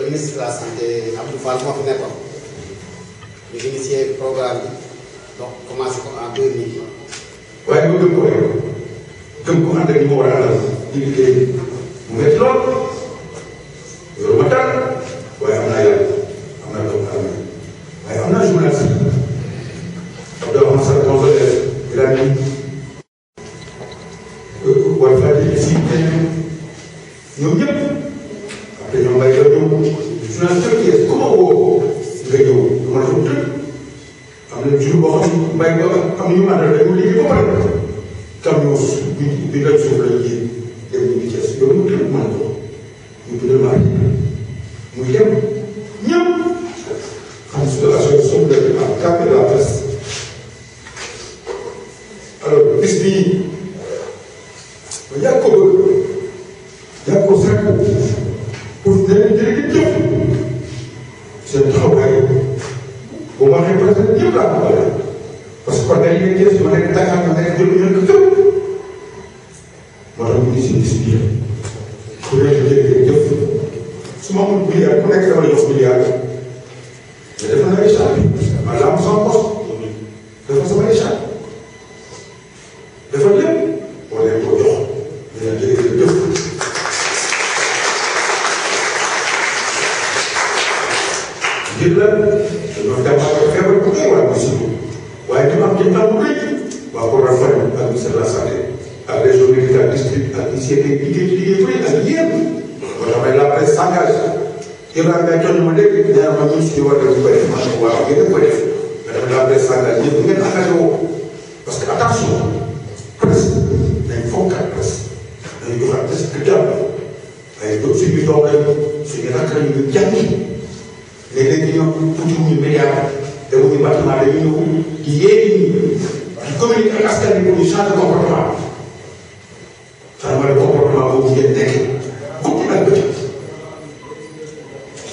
ministre de la santé Abdou Fall moo fi nekkoon ñu initié programme bi donc commencé ko en 2000. waaye nga gëm ko rek gëm ko ànd ak ñi ma war a àndal di liggéey mu métti lool yow ma tànn waaye am naa yàlla am naa doomu aadama waaye am naa journaliste Abdoulaye Moussa Tonsolé il a dit war faa di si ñoom ñëpp après ñoom mbay la ñëw journaliste yi ku ma woo nga ñëw du ma la fa tëdd am na jour boo xam ne mbay ba am na ñu àndal dañu liggéey ba pare camion bi nga suuf lañu ji dem ñu ngi Thiès yow mu tëdd mën ko ñu bindal maa muy dem ñëpp xam si la association de la carte de la presse alors bis bii ba yàgg ko bëgg yàgg ko sàkku pour ne leen jërëjëf seen taxawaay bu ma waxee presque ñëpp laa ko bëgg parce que kon dañuy nekk Thiès ma nekk Dakar ma nekk jël ñëpp fépp moo tax mu ngi si bis bii ku nekk jërëjëf su ma amul milliard ku nekk dama la jox milliard mais dafa na échange ma la am sama poste dafa sama échange dafa lépp moo leen ko jox ñu ne jërëjëf ngir la dañoo demal feebar bu koy waa musiba waaye ñu am ci am bu rëy waa programme Fane ak ministère de la santé ak région médicale district ak ICP liggéey bëri ak yéen moo tax la presse s'engage Ibrahima Mbaye toll ma dégg nee na ma ñun suñu war a def ko def ma ne ko waaw yéen a ko def mais dafa la presse s'engage ñëpp ngeen engagé woo parce que attention presse dañ fonkaat presse dañu joxaat presse que jàmm waaye donc suñu doom lañ suñu rakk lañ ñu jàngi léeg-léeg ñoom tuuti wuñu média demuñu bâtiment dañuy ñëw di yee ñi di communiquer ak askan bi pour ñu changer comportement changement de comportement boobu ngeen nekk guddi ak bëccëg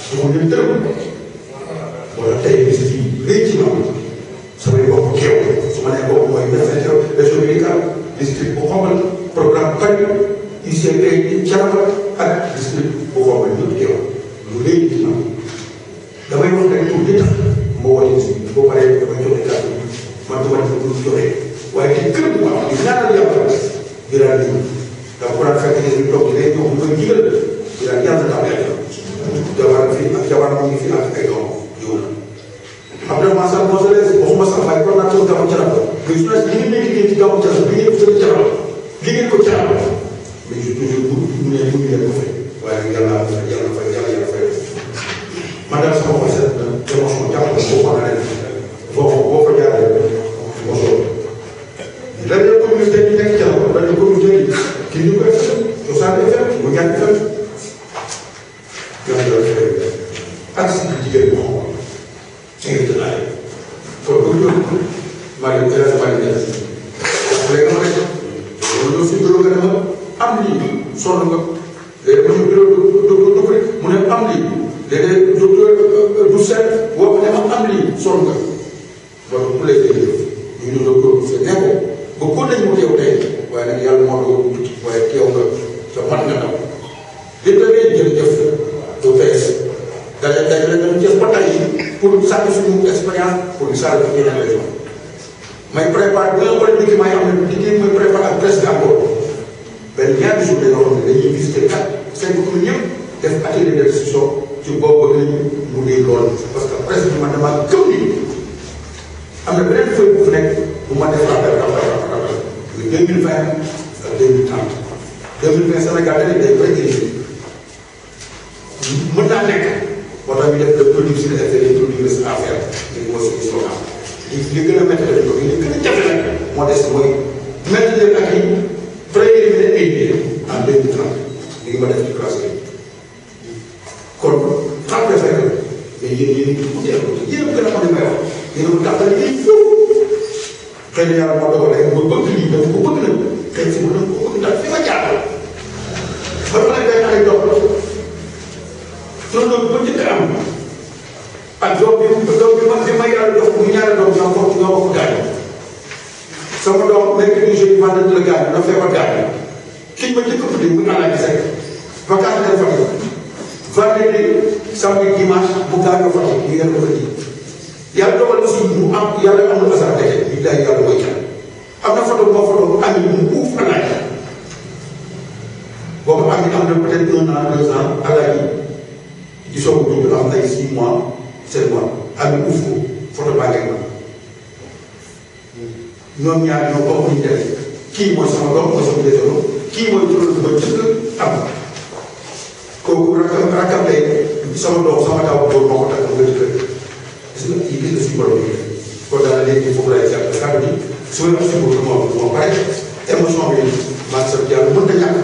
su ma leen tërëm wala tey bis bi léegi ci noonu samay bopp keew su ma nee boobu mooy médecin région médicale district bu xombal programme Paris ICP Thiénaba ak district bu xombal ñëpp keew lu léegi ci noonu damay wax rek pour li tax ma woote si boo paree damay joxe kàddu man du ma def lu joxe waaye ci kër bu baax di ñaanal yàlla di daal di ndax bu daan fekk ñu toog di lay ñëw ñu koy jigal di daal yàlla tax yàlla jabar fi ak jabar mu ngi fi ak ay doom yow na après masal mosales waxuma sax waaye kon naa toog gàmmu Thiénaba mais su nekk li ngeen liggéey ci gàmmu Thiénaba bi ngeen ko jëlee Thiénaba liggéey ko Thiénaba mais je toujours mu ne mu ngi leen ko fay waaye nag yàlla fay yàlla fay man daal sama xol set na émotion jàpp na boo xam ne boo fa jaaree mosoo dañu communauté yi nekk Thiénaba dañu communauté yi kii ñu koy fekk cosaan day fekk mu ñàkk fekk ñoom ñoo fekk ak si jigéen ñi moom invité naa leen kon bu ñu doon maa ngi leen maa ngi leen léegi ma rek loolu si bureau nga ne ma am lii sonn nga léegi ma ñu bureau du rek mu ne am lii léegi du seet woo ne ma am lii sonn nga loolu mu lay dégg ñu ñu doon doon see nee ko ba ko nañ mu teew tey waaye nag yàlla moo doon tukki waaye teew nga te mat nga daw lépp da ngay jërëjëf du PS daje nañu Thiès ba tey pour sàkk suñu expérience pour ñu sàkk suñu yeneen région may préparé bu nga xoolee document yi am na liggéey may préparé ak presse bi encore benn ñaari journée yoo xam ne dañuy visiter 4-5 communes yëpp def atelier de discussion ci boobu bëgg nañu mu dee loolu parce que presse bi man damaa gëm ni am na beneen feuille bu fi nekk bu ma def rappel 2020 ak 2030 2020 Sénégal dañuy day bëri émission mën naa nekk moo tax ñu def de produire sur effet de produire sa affaire léegi mooy suñu slogan li gën a métti dañ ko li gën a jafe nag moo des mooy mettre leen ak yi prééliminer ay biir en 2030 li ngi ma def ci classe bi kon xam nga fekk mais yéen mu teew yéen gën a xam ne may wax yéen mu tàmbali liggéey foofu xëy na yàlla moo dogal rek ma bëgg lii dama ko bëgg nag xëy si mën na ko bëgg ndax fi ma jaar ba ma lay day ay dox loolu ba njëkk am ak doom bi ma yàlla jox mu ñaari doom ñoo bokk gaañu sama doom mercredi jeudi vendredi la gaañu na feebar gaañu kii ma njëkk a tuddee muy Alaaji Seck vacance dem Fatick vendredi samedi dimanche bu gaañoo Fatick ñu ngeen ko fa ji yàlla dogal aussi mu am yàlla amul asar dëkk 1 an 2 ans alaaji di soog a dugg am ay 6 mois 7 mois am uuf ko photo baa ngeen ñoom ñaar ñoo bokk ñu def kii mooy sama doom mooy sama désolé kii mooy juróom ba jëkk am kooku rakam lay sama doom sama taw boobu moo ko takk nga jëkkër gis nga kii gis nga suñu borom yi kon daal léegi foofu lay jàpp kàddu gi su ma wax si boobu moom pare émotion bi maa ngi sant yàlla mën na ñàkk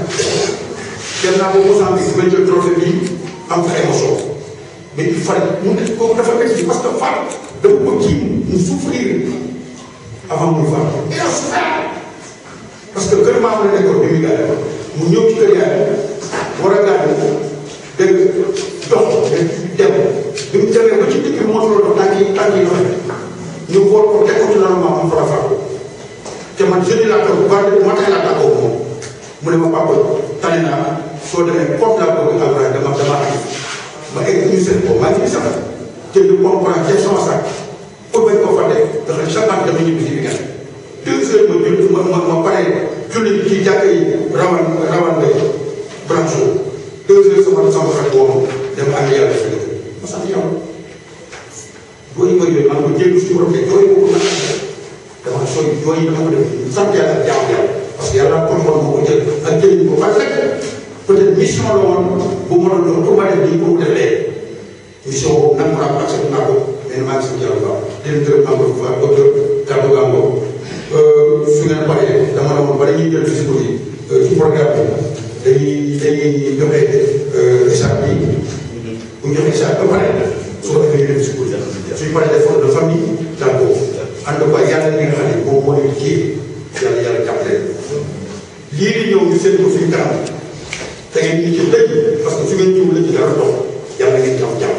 dem naa ba Mozambique bi may jël trophée bii am fa émotion mais il fallait mu ne kooku dafa métti parce que Fall dafa ko kii mu souffrir avant muy faatu et on souffert parce que kër maamu la nekkoon bi muy gàdde mu ñëw ci kër yaay war a gàdde dégg dox dem bi mu demee ba ci digg bi moo doon dox tànk yi doxe ñu xool ko teg ko ci normalement am fa la faatu te man jeudi laa toog ba matin laa tàggoo moom mu ne ma papa tane naa soo demee comme laa bëgg Abdoulaye dama am ma egg ñu seen ko maa ngi ci sax jënd comprendre def sama sac pour bañ koo fàtte dafa chaque année dama ñibbi ci weekend 2 heures ma pare julli ci jàkk yi rawan ngay branche 2 heures sama xarit woo dem ak yàlla fi ma sant yàlla jooy yooyu maa ngi ko jéggi suñu borom te jooy boobu nag dama sooy jooy dama ko def sant yàlla jaam yàlla parce que yàlla contrôle moo ko jël ak jëriñ ko parce que peut-être mission la woon bu ma doon jox pour ma def nii pour mu def lee mission boobu nag ma accepté naa ko mais maa ngi sant yàlla bu baax di leen gërëm encore une fois docteur Kado Gambo su ngeen paree dama ne woon ba dañuy jël discours yi ci programme bi dañuy joxe écharpe bi bu ñu joxe écharpe ba pare su ko defee ñu def discours yi suñu paree def de famille d'accord en tout cas yàlla li nga xam ne moom moo leen kii yàlla jàppale lii di ñëw ñu seetlu ko suñu kanam te ngeen ñu ci dëgg parce que su ngeen ñëw la ci dara dox yàlla ngeen ci am jàmm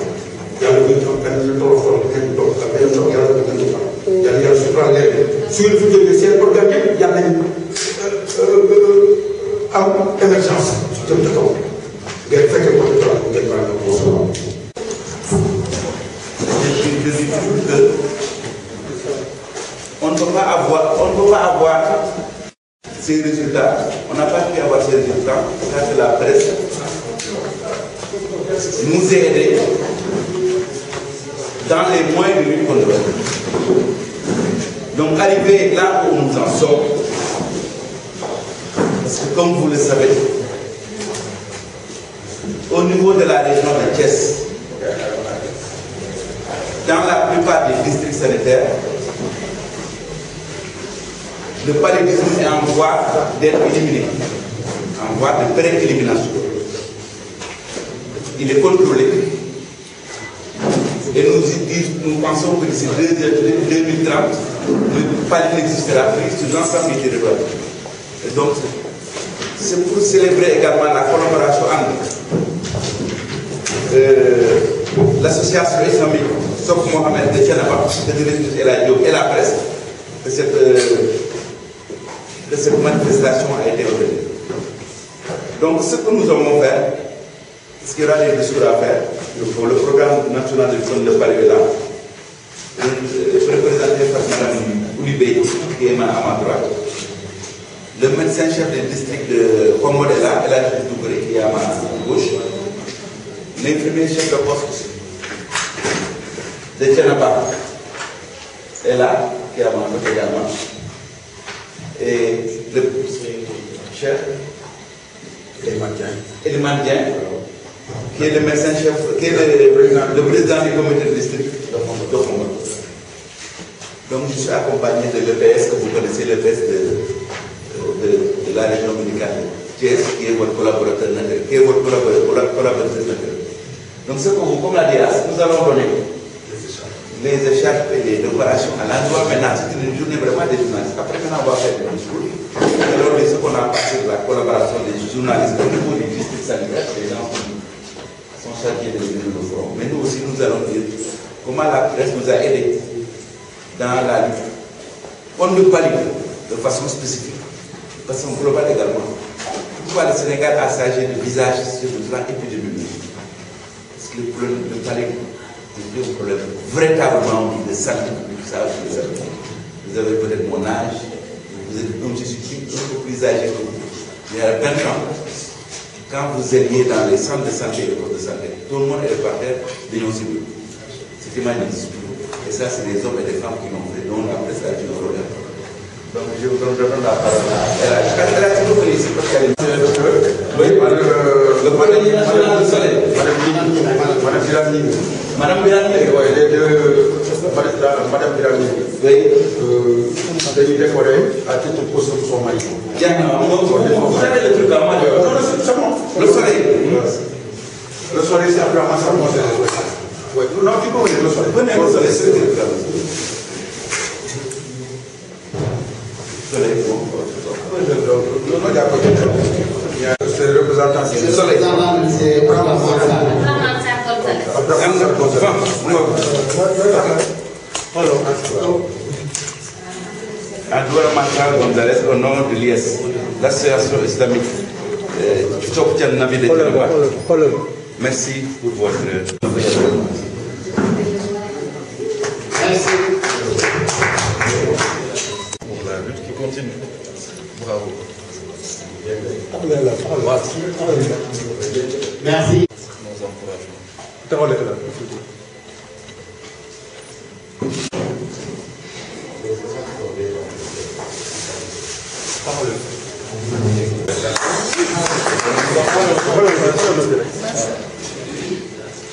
yàlla ngeen ci am benn toroxal ngeen toog ak benn toog yàlla ngeen ci am yàlla sutural leen su ngeen fi jógee seen programme yëpp yàlla nañ am émergence jëm ca kaw ngeen fekkee ko ci ngeen baal na ko je dis toujours que on ne peut pas avoir ces résultats. On n'a pas pu avoir ces résultats grâce à la presse nous aider dans les moyens de lutte contre le virus. Donc arriver là où nous en sommes, parce que comme vous le savez, au niveau de la région de Thiès, dans la plupart des districts sanitaires, le paludisme est en voie d'être éliminé, en voie de pré-élimination. Il est contrôlé et nous pensons que d'ici 2030, le paludisme n'existera plus sur l'ensemble du territoire. Et donc, c'est pour célébrer également la collaboration entre l'association islamique Sof Mohamed de Thiénaba, et la presse, de cette manifestation a été organisée. Donc ce que nous allons faire, parce qu'il y aura des discours à faire, pour le programme national de lutte contre le paludisme est là, représenté par Mme Oulibé, qui est à ma droite, le médecin-chef du district de Komodela, El Hadji Doucouré, qui est à ma gauche, l'infirmier chef de poste de Thiénaba est là, qui est à ma côté également. Et le chef Eliman Dieng, qui est le médecin-chef, qui est le président du comité de district de Fomba. Donc je suis accompagné de l'EPS, que vous connaissez, l'EPS de la région médicale de Thiès, qui est votre collaborateur naturel, qui est votre collaboratrice naturelle. Donc ce que vous, comme la DIAS, nous allons donner les écharpes et les décorations à l'endroit. Maintenant, c'est une journée vraiment des journalistes. Après, maintenant, on va faire des discours. Alors, ce qu'on a passé de la collaboration des journalistes au niveau du district sanitaire, les gens sont chargés de venir au forum. Mais nous aussi, nous allons dire comment la presse nous a aidés dans la lutte. On ne pas lutter de façon spécifique, de façon globale également. Pourquoi le Sénégal a changé de visage sur le plan épidémiologique? Parce que le problème de paludisme, c'est un problème véritablement de santé publique, ça, vous avez peut-être mon âge, vous êtes un peu plus âgé que vous. Il y a 20 ans, quand vous alliez dans les centres de santé et les postes de santé, tout le monde est réparti d'union civile. C'était magnifique. Et ça, c'est des hommes et des femmes qui l'ont fait. Donc, après, ça a été un problème. Donc, je vous donne la parole à elle. Elle a toujours fait ici parce qu'elle est le premier national du soleil. Madame Biramini. Madame Biramini. Oui, Madame Biramini. Oui. Dañuy décoré à titre pour son mari. Vous avez le truc à moi. C'est bon. Le soleil. Le soleil, c'est après un massacre. Oui. Non, tu peux venir le soleil. Venez le soleil, c'est le cas. Soleil, bon. C'est le représentant du soleil. C'est Adoua Matar Gonzalez, au nom de l'IS, l'association islamique du Tchoktian Nabi de Djilaba. Merci pour votre. Merci. Pour la lutte qui continue. Bravo. Merci. Nos encouragements.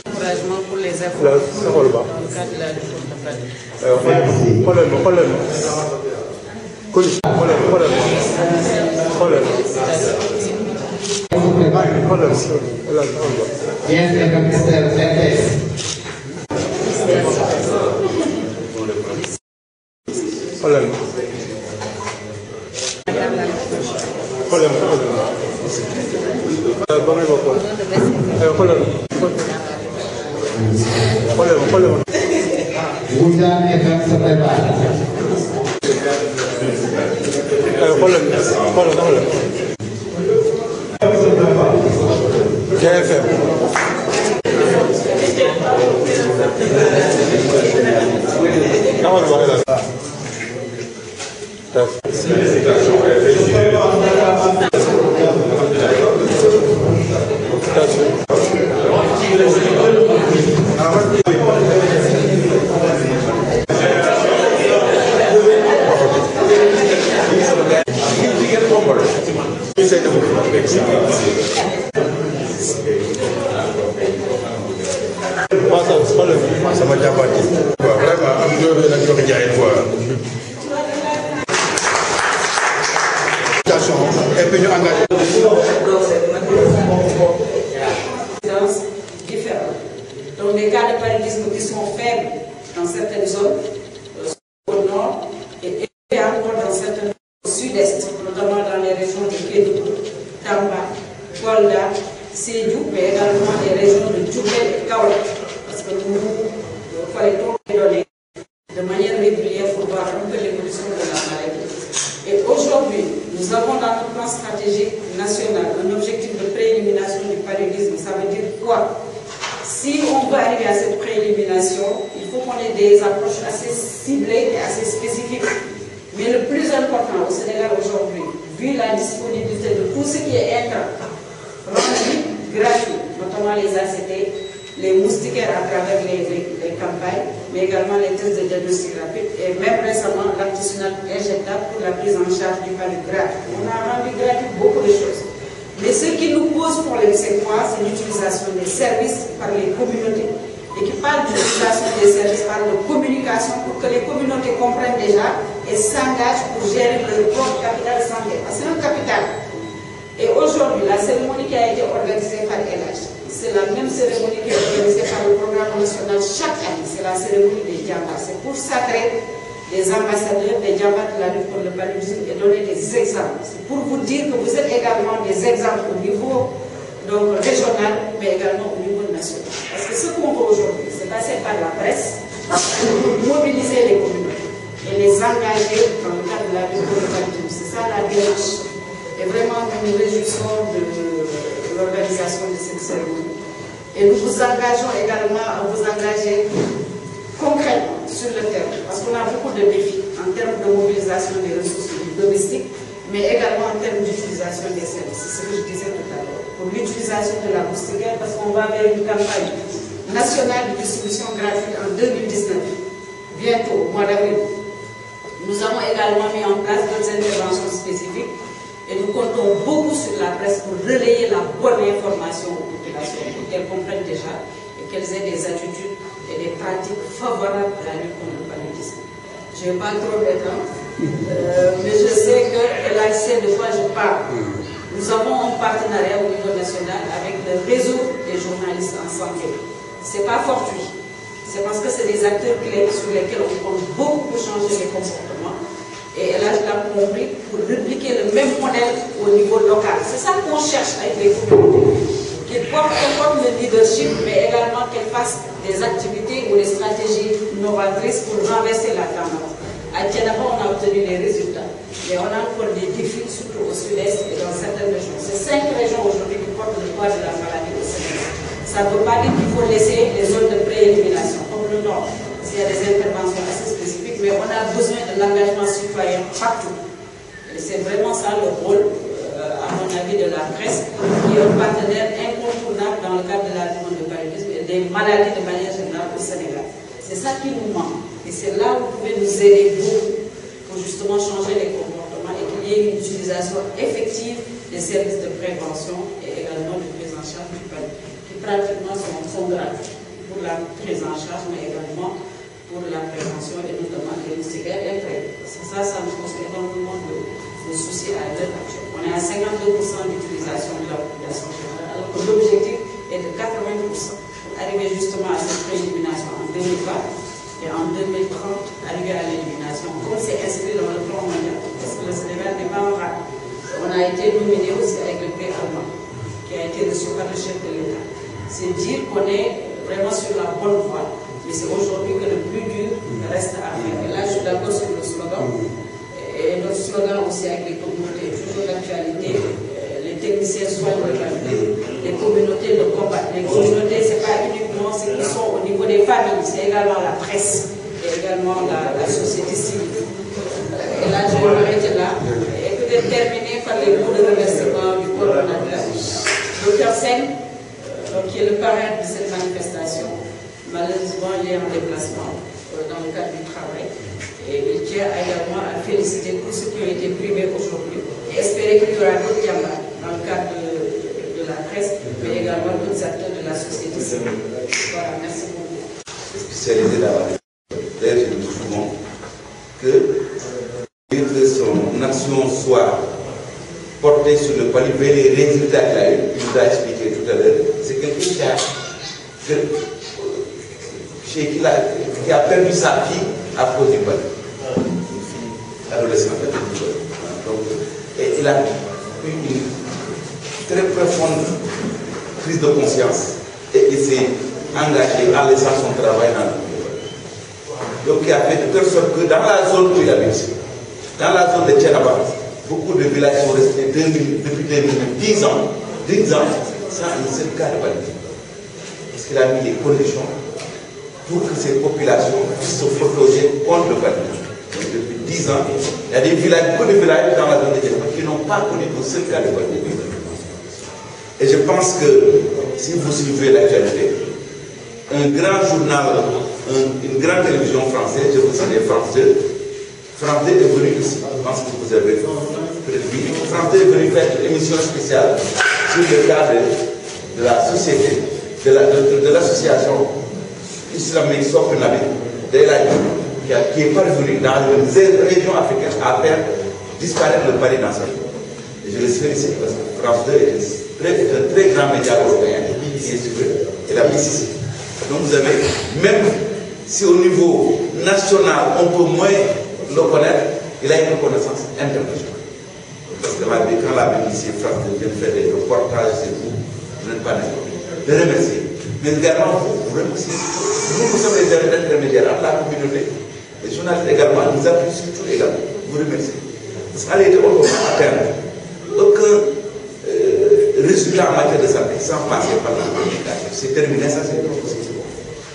Encouragement pour les efforts dans le cadre de la lutte contre Donc des cas de paludisme qui sont faibles dans certaines zones, au nord, et encore dans certaines au sud-est, notamment dans les régions de Kédougou, Tamba, Kolda, Sédhiou, mais également les régions de Diourbel et Kaolack, parce que nous fallait les données de manière régulière pour voir un peu l'évolution de la maladie. Et aujourd'hui, nous avons dans notre plan stratégique national un objectif de préélimination du paludisme. Ça veut dire quoi? Si on veut arriver à cette préélimination, il faut qu'on ait des approches assez ciblées et assez spécifiques. Mais le plus important au Sénégal aujourd'hui, vu la disponibilité de tout ce qui est intrant, rendu gratuit, notamment les ACT, les moustiquaires à travers les campagnes, mais également les tests de diagnostic rapide et même récemment l'artisanat injectable pour la prise en charge du palud grave. On a rendu gratuit beaucoup de choses. Mais ce qui nous pose problème, c'est quoi? C'est l'utilisation des services par les communautés. Et qui parle d'utilisation des services par de communication pour que les communautés comprennent déjà et s'engagent pour gérer leur propre capital santé. Parce que c'est un capital. Et aujourd'hui, la cérémonie qui a été organisée par LH, c'est la même cérémonie qui est organisée par le programme national chaque année. C'est la cérémonie des Djambas. C'est pour sacrer des ambassadeurs des Djambas de la lutte contre le paludisme et donner des exemples. C'est pour vous dire que vous êtes également des exemples au niveau donc, régional, mais également au niveau national. Parce que ce qu'on veut aujourd'hui, c'est passer par la presse pour mobiliser les communautés et les engager dans le cadre de la lutte contre le paludisme. C'est ça la démarche. Et vraiment, nous nous réjouissons de l'organisation de cette cérémonie. Et nous vous engageons également à vous engager concrètement sur le terrain, parce qu'on a beaucoup de défis en termes de mobilisation des ressources domestiques, mais également en termes d'utilisation des services. C'est ce que je disais tout à l'heure. pour l'utilisation de la moustiquaire parce qu'on va vers une campagne nationale de distribution gratuite en 2019, bientôt, au mois d'avril. Nous avons également mis en place d'autres interventions spécifiques et nous comptons beaucoup sur la presse pour relayer la bonne information aux populations, pour qu'elles comprennent déjà et qu'elles aient des attitudes et des pratiques favorables à la lutte contre le paludisme. Je n'ai pas trop de temps, mais je sais qu'elle sait de quoi je parle. Nous avons un partenariat au niveau national avec le réseau des journalistes en santé. Ce n'est pas fortuit. C'est parce que c'est des acteurs clés sur lesquels on compte beaucoup pour changer les comportements. Et là, je l'ai compris, pour répliquer le même modèle au niveau local. C'est ça qu'on cherche avec les communautés. Qu'ils portent le leadership, mais également qu'elles fassent des activités ou des stratégies novatrices pour renverser la tendance. À Tiénaba, on a obtenu des résultats. Mais on a encore des défis, surtout au sud-est et dans certaines régions. C'est 5 régions aujourd'hui qui portent le poids de la maladie au Sénégal. Ça ne veut pas dire qu'il faut laisser les zones de préélimination, comme le Nord, s'il y a des interventions assez spécifiques, mais on a besoin de l'engagement citoyen partout. Et c'est vraiment ça le rôle, à mon avis, de la presse, qui est un partenaire incontournable dans le cadre de la lutte contre le paludisme et des maladies de manière générale au Sénégal. C'est ça qui nous manque. Et c'est là où vous pouvez nous aider beaucoup pour justement changer les comportements et qu'il y ait une utilisation effective des services de prévention et également de prise en charge du paludisme, qui pratiquement sont gratuits pour la prise en charge, mais également pour la prévention et notamment des moustiquaires et ça nous pose énormément de soucis à l'heure actuelle. On est à 52% d'utilisation de la population générale, alors que l'objectif est de 80% pour arriver justement à cette préélimination en 2020 et en 2030 arriver à l'élimination, comme c'est inscrit dans le plan mondial, parce que le Sénégal n'est pas en rade. On a été nominé aussi avec le prix allemand, qui a été reçu par le chef de l'État. C'est dire qu'on est vraiment sur la bonne voie, mais c'est aujourd'hui que le plus dur reste à faire. Et là, je suis d'accord sur le slogan, et notre slogan aussi avec les communautés, toujours d'actualité. Les techniciens soignent le paludisme, les communautés le combattent. Les communautés, ce n'est pas uniquement ceux qui sont au niveau des familles, c'est également la presse et également la société civile. Et là, je vais m'arrêter là. Et peut-être terminer par les mots de remerciement du coordonnateur, Dr Sen, qui est le parrain de cette manifestation. Malheureusement, il est en déplacement dans le cadre du travail. Et il tient également à féliciter tous ceux qui ont été primés aujourd'hui et espérer qu'il y aura d'autres diamants dans le cadre de la presse, mais également d'autres acteurs de la société civile. Voilà, merci beaucoup. Spécialisé dans la d'ailleurs, je dis souvent que son action soit portée sur le palier vers les résultats qu'il a eu, il nous a expliqué tout à l'heure, c'est quelqu'un qui a perdu sa fille à cause du palier. Une fille adolescente à cause du palier. Donc, et il a eu une très profonde prise de conscience et il s'est engagé en laissant son travail dans le pays. Donc il a fait de telle sorte que dans la zone où il habite, dans la zone de Tiénaba, beaucoup de villages sont restés depuis 10 ans sans un seul cas de paludisme. Parce qu'il a mis les conditions pour que ces populations puissent se protéger contre le paludisme. Depuis 10 ans, il y a des villages, beaucoup de villages dans la zone de Tiénaba qui n'ont pas connu un seul cas de paludisme. Et je pense que si vous suivez l'actualité, un grand journal, une grande télévision française, je vous cite France 2. France 2 est venu ici, je pense que vous avez vu. France 2 est venu faire une émission spéciale sur le cas de la société, de l'association islamique Sopnabi, qui est parvenu dans une région africaine à faire disparaître le palais dans sa vie. Et je le félicite parce que France 2 est un très grand média européen qui est sur et la ici. Donc vous avez, même si au niveau national on peut moins le connaître, il a une reconnaissance internationale. Parce que quand la BBC France vient faire des reportages sur vous, vous n'êtes pas d'accord. De remercier. Mais également vous remercier. Nous sommes les intermédiaires entre la communauté. Les journalistes également nous appuient surtout également. Vous remercier. Parce qu'en réalité, on ne peut pas atteindre aucun résultat en matière de santé sans passer par la communication. C'est terminé, ça c'est possible.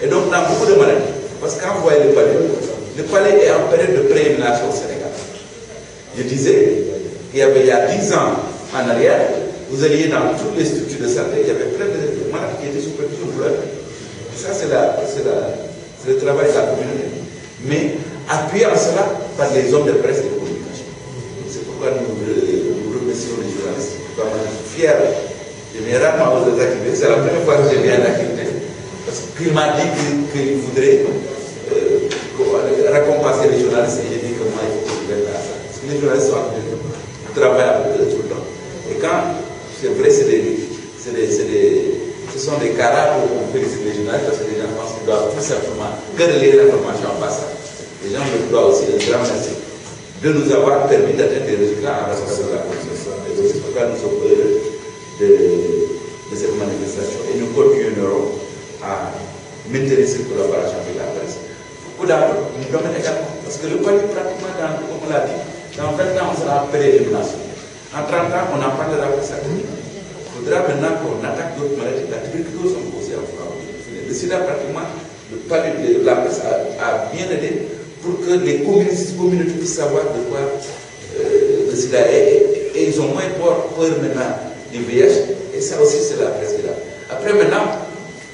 Et donc, dans beaucoup de maladies, parce que quand vous voyez le palais est en période de préélimination au Sénégal. Je disais qu'il y a 10 ans en arrière, vous alliez dans toutes les structures de santé, il y avait plein de malades qui étaient sous perfusion pour leur vie. Ça, c'est le travail de la communauté. Mais appuyé en cela par les hommes de presse et de communication. C'est pourquoi nous remercions les journalistes. Pourquoi moi, je suis fier. Je viens rarement aux activités. C'est la première fois que je viens à l'activité. Parce qu'il m'a dit qu'il voudrait récompenser les journalistes et j'ai dit que moi, il faut que je vienne à ça. Parce que les journalistes sont en train de travailler avec eux tout le temps. Et quand, c'est vrai, ce sont des cas où on félicite les journalistes parce que les gens pensent qu'ils doivent tout simplement que relayer l'information en passant. Les gens me doivent aussi un grand merci de nous avoir permis d'atteindre des résultats en respect de la Constitution. Et c'est pourquoi nous sommes heureux de cette manifestation et nous continuerons à maintenir cette collaboration avec la presse. Beaucoup d'abord, nous domaine également, parce que le Mali, pratiquement, comme on l'a dit, dans 20 ans, on sera en pré-élimination. En 30 ans, on en parlera de ça. Il faudra maintenant qu'on attaque d'autres maladies. La tuberculose, on peut aussi avoir. Le sida, pratiquement, la presse a bien aidé pour que les communautés puissent savoir de quoi le sida est. Et ils ont moins peur maintenant du VIH. Et ça aussi, c'est la presse qui l'a. Après, maintenant,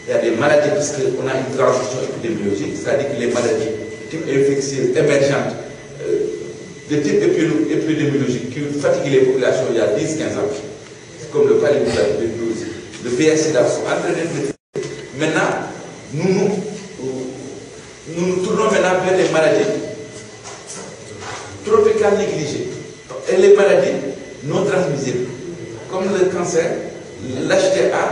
il y a des maladies, puisqu'on a une transition épidémiologique, c'est-à-dire que les maladies de type infectieuses émergentes, de type épidémiologique qui fatiguent les populations il y a 10-15 ans, comme le paludisme, la tuberculose, le VIH-Sida sont en train d'être. Maintenant, nous nous tournons maintenant vers les maladies tropicales négligées et les maladies non transmissibles, comme le cancer, l'HTA,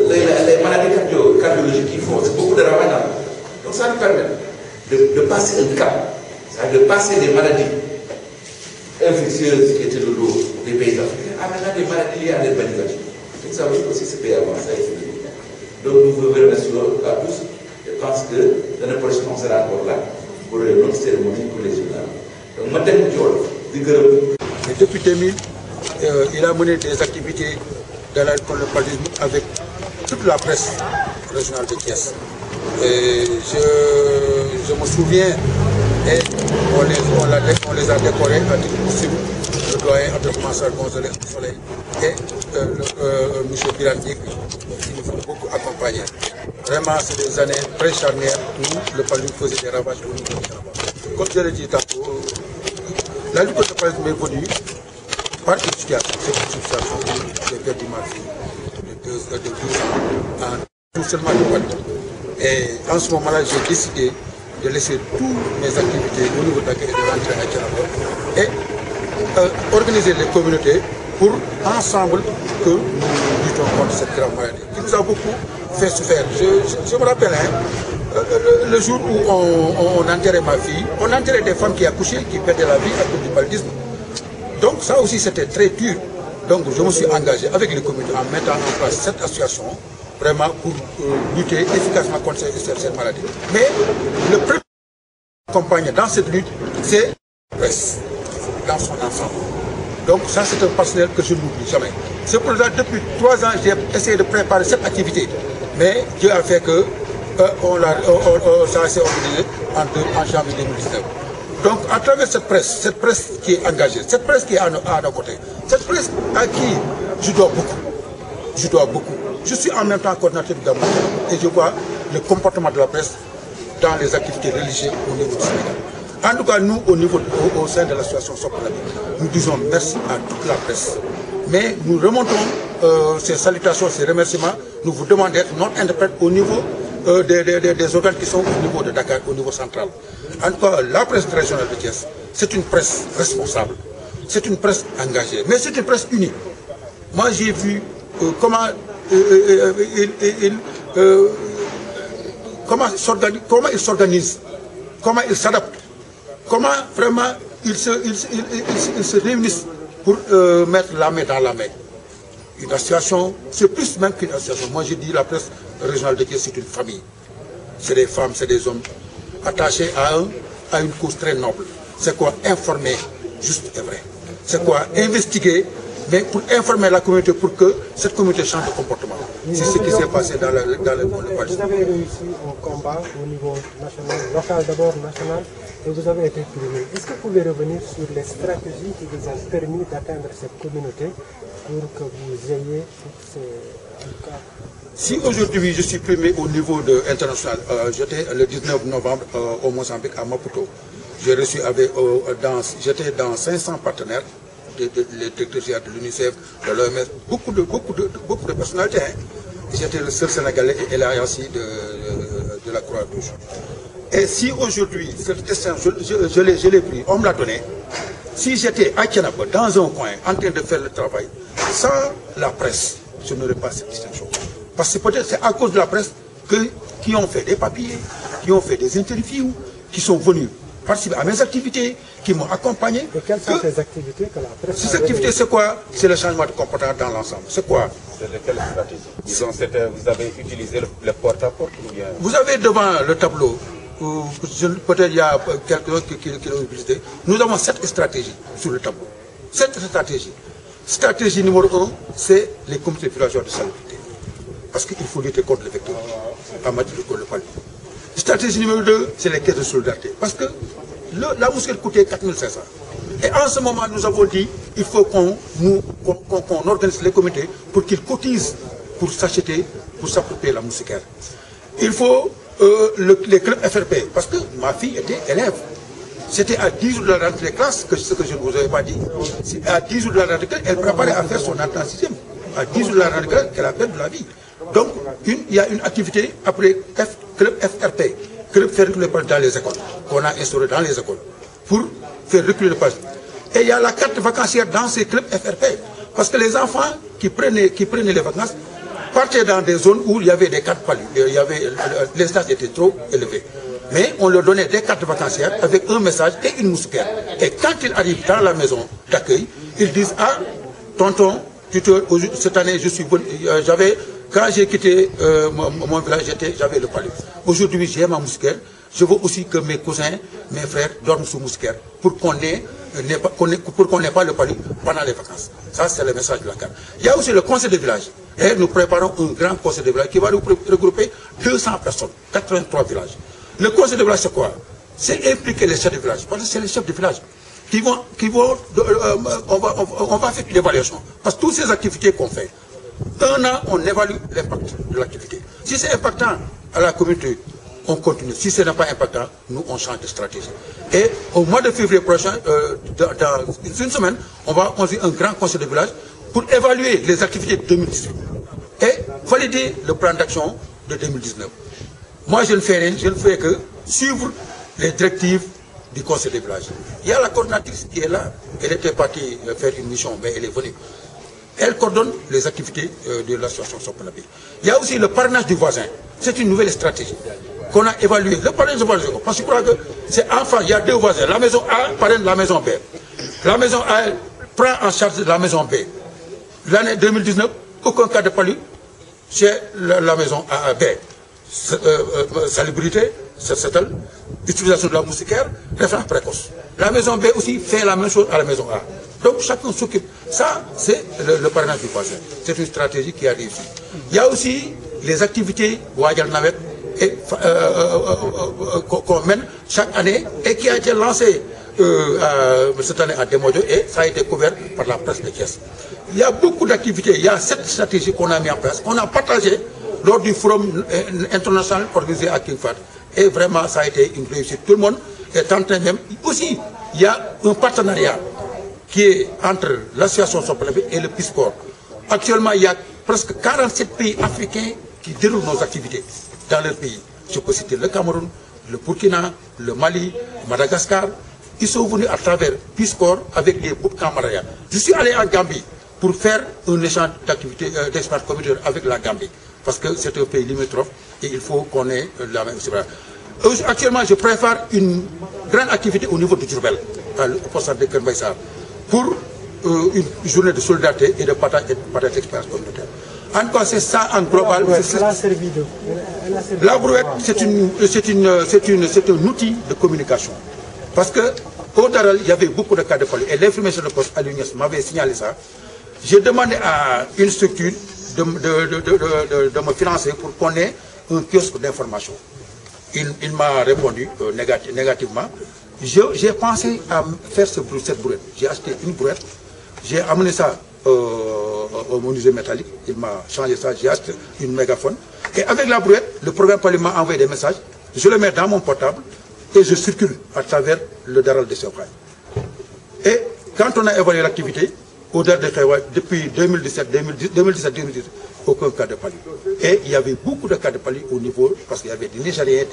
les maladies cardiologiques qui font beaucoup de ravages dans le monde. Donc ça nous permet de passer un cap, c'est-à-dire de passer des maladies infectieuses qui étaient le lot des pays africains à maintenant des maladies liées à l'urbanisation. Donc ça veut dire aussi ce pays avancé. Donc nous vous remercions à tous. Je pense que l'année prochaine on sera encore là pour une autre cérémonie pour les journalistes. Donc maintenant, depuis 2000, il a mené des activités dans la lutte contre le paludisme avec toute la presse régionale de Thiès. Et je me souviens, et on les a décorés à titre possible, le doyen Abdelkouman Gonzalez Soleil et M. Birandik qui nous ont beaucoup accompagnés. Vraiment, c'est des années très charnières où le paludisme faisait des ravages au niveau du Canada. Comme je l'ai dit tantôt, la lutte contre le paludisme est venue par une situation. C'est une situation où j'ai perdu ma fille de 12 ans en tout seulement de paludisme. Et en ce moment-là, j'ai décidé de laisser toutes mes activités au niveau d'accueil et de rentrer à Tianaba et organiser les communautés pour ensemble que nous luttons contre cette grave maladie qui nous a beaucoup fait souffrir. Je me rappelle, le jour où on enterrait ma fille, on enterrait des femmes qui accouchaient, qui perdaient la vie à cause du paludisme. Donc ça aussi c'était très dur. Donc je me suis engagé avec les communautés en mettant en place cette association vraiment pour lutter efficacement contre cette maladie. Mais le premier accompagné dans cette lutte, c'est la presse, dans son ensemble. Donc ça c'est un partenaire que je n'oublie jamais. C'est pour ça que depuis 3 ans, j'ai essayé de préparer cette activité. Mais Dieu a fait que ça s'est organisé en janvier 2019. Donc à travers cette presse qui est engagée, cette presse qui est à nos côtés, cette presse à qui je dois beaucoup. Je suis en même temps coordinateur du Gabon et je vois le comportement de la presse dans les activités religieuses au niveau du Sénégal. En tout cas, nous, au sein de l'association Sopalabi, nous disons merci à toute la presse. Mais nous remontons ces salutations, ces remerciements. Nous vous demandons d'être notre interprète au niveau des organes qui sont au niveau de Dakar, au niveau central. En tout cas, la presse régionale de Thiès, c'est une presse responsable. C'est une presse engagée. Mais c'est une presse unie. Moi, j'ai vu comment il s'organise, comment il s'adapte, comment vraiment ils se réunissent pour mettre la main dans la main. Une association, c'est plus même qu'une association. Moi je dis la presse régionale de Thiès, c'est une famille. C'est des femmes, c'est des hommes attachés à une cause très noble. C'est quoi informer juste et vrai. C'est quoi investiguer, mais pour informer la communauté pour que cette communauté change de comportement. C'est ce qui s'est passé dans le monde de Paris. Vous avez réussi un combat au niveau national, local d'abord, national, et vous avez été primé. Est-ce que vous pouvez revenir sur les stratégies qui vous ont permis d'atteindre cette communauté pour que vous ayez toutes ces... En tout cas, si aujourd'hui je suis primé au niveau international, j'étais le 19 novembre au Mozambique à Maputo. J'ai reçu j'étais dans 500 partenaires, les directeurs de l'UNICEF, de l'OMS, beaucoup de personnalités. Hein. J'étais le seul Sénégalais et l'AIACI de la Croix-Rouge. Et si aujourd'hui, cette question, je l'ai pris, on me l'a donné, si j'étais à Tianaba, dans un coin, en train de faire le travail, sans la presse, je n'aurais pas cette distinction. Parce que peut-être c'est à cause de la presse qui ont fait des papiers, qui ont fait des interviews, qui sont venus participer à mes activités, qui m'ont accompagné. Et quelles sont ces activités que la presse... Ces activités, c'est quoi? C'est le changement de comportement dans l'ensemble. C'est quoi? C'est de quelle stratégie? Disons, vous avez utilisé le porte-à-porte ou bien... Vous avez devant le tableau, peut-être il y a quelqu'un qui l'a utilisé, nous avons 7 stratégies sur le tableau. 7 stratégies. Stratégie numéro 1, c'est les comités villageois de salubrité. Parce qu'il faut lutter contre le vecteur en matière de paludisme. Stratégie numéro 2, c'est les caisses de solidarité. Parce que la mousquette coûtait 4500. Et en ce moment, nous avons dit il faut qu'on organise les comités pour qu'ils cotisent pour s'acheter, pour s'approprier la moustiquaire. Il faut les clubs FRP, parce que ma fille était élève. C'était à 10 jours de la rentrée des classes, ce que je ne vous avais pas dit. À 10 jours de la rentrée des classes, elle préparait à faire son entrée en 6e. À 10 jours de la rentrée des classes, elle a perdu la vie. Donc, il y a une activité après club FRP, club faire reculer le paludisme dans les écoles, qu'on a instauré dans les écoles, pour faire reculer le paludisme. Et il y a la carte vacancière dans ces clubs FRP, parce que les enfants qui prenaient les vacances partaient dans des zones où il y avait des cartes paludisme, les stages étaient trop élevés. Mais on leur donnait des cartes vacancières avec un message et une moustiquaire. Et quand ils arrivent dans la maison d'accueil, ils disent « Ah, tonton, tuteur, cette année, je suis bon, quand j'ai quitté mon village, j'avais le paludisme. Aujourd'hui, j'ai ma moustiquaire. Je veux aussi que mes cousins, mes frères dorment sous moustiquaire pour qu'on n'ait pas le paludisme pendant les vacances. » Ça, c'est le message de la carte. Il y a aussi le conseil de village. Et nous préparons un grand conseil de village qui va regrouper 200 personnes, 83 villages. Le conseil de village, c'est quoi? C'est impliquer les chefs de village. Parce que c'est les chefs de village on va faire une évaluation. Parce que toutes ces activités qu'on fait, un an, on évalue l'impact de l'activité. Si c'est impactant à la communauté, on continue. Si ce n'est pas impactant, nous, on change de stratégie. Et au mois de février prochain, dans une semaine, on va conduire un grand conseil de village pour évaluer les activités de 2018 et valider le plan d'action de 2019. Moi, je ne fais rien, je ne fais que suivre les directives du conseil des villages. Il y a la coordinatrice qui est là. Elle était partie faire une mission, mais elle est venue. Elle coordonne les activités de l'association Sopanabé. Il y a aussi le parrainage du voisin. C'est une nouvelle stratégie qu'on a évaluée. Le parrainage du voisin, parce que je crois que c'est enfant, il y a 2 voisins. La maison A parraine la maison B. La maison A prend en charge la maison B. L'année 2019, aucun cas de palu chez la maison A, B. Salubrité, utilisation de la moustiquaire, référence précoce. La maison B aussi fait la même chose à la maison A. Donc chacun s'occupe. Ça, c'est le parrainage du voisin. C'est une stratégie qui a réussi. Il y a aussi les activités Wadjal Navet qu'on mène chaque année et qui a été lancée cette année à Demodio et ça a été couvert par la presse de Thiès. Il y a beaucoup d'activités. Il y a 7 stratégies qu'on a mis en place, qu'on a partagées lors du forum international organisé à King Fahd. Et vraiment, ça a été une réussite. Tout le monde est en train même. Aussi, il y a un partenariat qui est entre l'association Sopanabé et le Peace Corps. Actuellement, il y a presque 47 pays africains qui déroulent nos activités dans leur pays. Je peux citer le Cameroun, le Burkina, le Mali, Madagascar. Ils sont venus à travers Peace Corps avec des groupes camarades. Je suis allé en Gambie pour faire un échange d'activités d'experts communautaires avec la Gambie. Parce que c'est un pays limitrophe et il faut qu'on ait la même. Actuellement, je prépare une grande activité au niveau de Djurbel, au poste de Kermbaïsar, pour une journée de solidarité et de partage d'expérience communautaire. En tout cas, c'est ça en global. La brouette, c'est un outil de communication. Parce que au Daral, il y avait beaucoup de cas de palu. Et l'infirmier de poste à l'UNES m'avait signalé ça. J'ai demandé à une structure de me financer pour qu'on ait un kiosque d'information. Il m'a répondu négativement. J'ai pensé à faire cette brouette. J'ai acheté une brouette, j'ai amené ça au menuisier métallique. Il m'a changé ça, j'ai acheté une mégaphone. Et avec la brouette, le programme Pali m'a envoyé des messages. Je le mets dans mon portable et je circule à travers le daral de Sewkhaye. Et quand on a évalué l'activité, au-delà de Khaïwa, depuis 2017-2018, aucun cas de Pali. Et il y avait beaucoup de cas de Pali au niveau, parce qu'il y avait des Nigériens,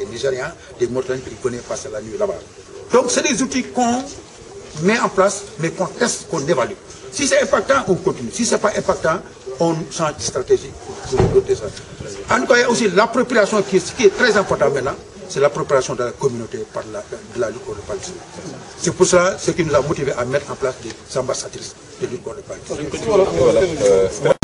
des Mauritaniens qui venaient passer la nuit là-bas. Donc c'est des outils qu'on met en place, mais qu'on teste, qu'on évalue. Si c'est impactant, on continue. Si ce n'est pas impactant, on change de stratégie pour doter ça. En tout cas, il y a aussi l'appropriation qui est très important maintenant, c'est l'appropriation de la communauté par de la lutte contre le paludisme. C'est pour cela ce qui nous a motivés à mettre en place des ambassadrices de lutte contre le paludisme. Voilà.